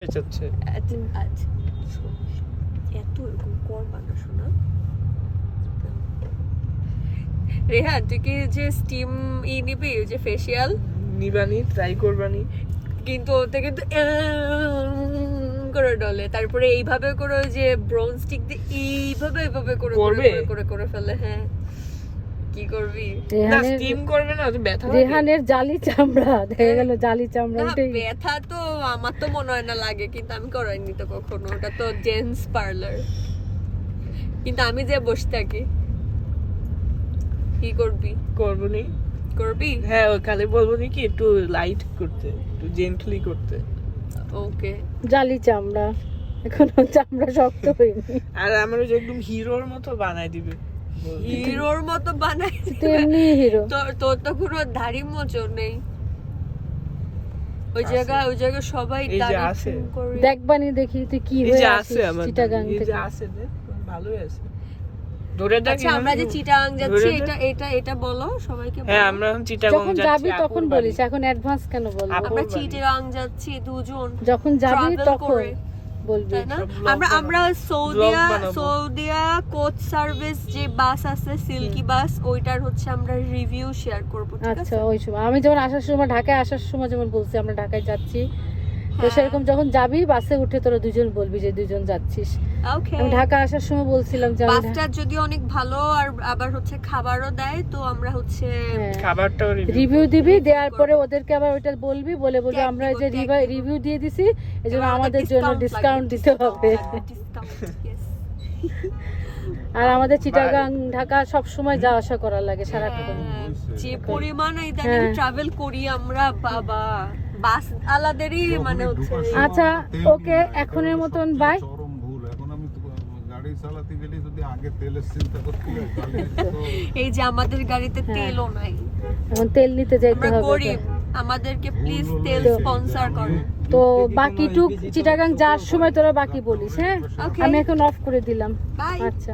হচ্ছে এত এরকম করবা না শোনা। রেহান তুই কি যে স্টিম নিবি যে ফেসিয়াল নিবানি, ট্রাই করবানি, কিন্তু ওতে কিন্তু করে ডলে, তারপরে এইভাবে করে ওই যে ব্রাউন স্টিক দিয়ে এইভাবে করে করে ফেলে। হ্যাঁ কি করবি? না স্টিম করবে না, তো ব্যথা হবে। রেহানের জালি চামড়া দেখা গেল, জালি চামড়া না ওটাই। ব্যথা তো আমার তো মনে হয় না লাগে, কিন্তু আমি করাইনি তো কখনো, ওটা তো জেন্টস পার্লার। কিন্তু আমি যে বসে থাকি কি করবি? করবনি, করবি? হ্যাঁ ওই খালি বলবো নি কি একটু লাইট করতে, একটু জেন্টলি করতে। ওকে জালি চামড়া, এখনো চামড়া শক্ত হয়নি। আর আমার ওই যে একদম হিরোর মতো বানাই দিবে, হিরোর মতো বানাই তেমনি হিরো। তোর তো কোনো দাড়ি মোচড় নেই। ওই জায়গায় সবাই এই যে দাড়ি আছে। trim করে। দেখবানি দেখি তুই কি এই হয়ে যে আসিস আছে আমার, চিটাগাং এই যে থেকে। আছে দেখ, ভালোই আছে। ধরে দেখ। আচ্ছা আমরা যে চিটাগাং যাচ্ছি এটা বলো সবাইকে বলো। হ্যাঁ আমরা এখন চিটাগং যখন যাচ্ছি। যাবি তখন আপুর বলিস, বাড়ি। এখন অ্যাডভান্স কেন বলবো? আপুর আমরা বাড়ি। চিটাগাং যাচ্ছি দুজন, যখন যাবি travel তখন করে। বলবি। তাই না? সব vlog আমরা বানাবো। সৌদিয়া কোচ সার্ভিস যে বাস আছে সিল্কি বাস, ওইটার হচ্ছে আমরা রিভিউ শেয়ার করব, ঠিক আছে? আচ্ছা ওই সময় আমি যখন আসার সময়, ঢাকায় আসার সময় যেমন বলছি আমরা ঢাকায় যাচ্ছি, তো হ্যাঁ। সেরকম যখন যাবি বাসে উঠে তোরা দুজন বলবি যে দুজন যাচ্ছিস। ওকে। আমি ঢাকা আসার সময় বলছিলাম যে আমি বাসটা যদি অনেক ভালো আর আবার হচ্ছে খাবারও দেয়, তো আমরা হচ্ছে খাবারটাও রিভিউ দিবি, দেওয়ার পরে ওদেরকে আবার ওইটা বলবি, বলে বলবি Tag আমরা দিব, যে tag দিব। রিভিউ দিয়ে দিছি এজন্য এবার আমাদের জন্য discount ডিসকাউন্ট লাগবে, দিতে হবে। discount, yes. আর আমাদের চিটাগাং ঢাকা সব সময় যাওয়া আসা করা লাগে সারাক্ষণ। হ্যাঁ, যে পরিমাণ ইদানিং হ্যাঁ। ট্রাভেল করি আমরা, বাবা বাস আলাদেরই মানে হচ্ছে আচ্ছা ওকে, এখনের মতন বাই। চরম ভুল। এখন আমি তো গাড়ি চালাতে গেলে যদি আগে তেলের চিন্তা করতে হয় তাহলে তো এই যে আমাদের গাড়িতে হ্যাঁ। তেলও নাই, এখন তেল নিতে যাইতে আমরা হবে। গরিব, আমাদেরকে প্লিজ তেল স্পন্সর করো। তো বাকিটুক চিটাগাং যাওয়ার সময় তোরা বাকি বলিস, হ্যাঁ? Okay. আমি এখন অফ করে দিলাম। বাই। আচ্ছা।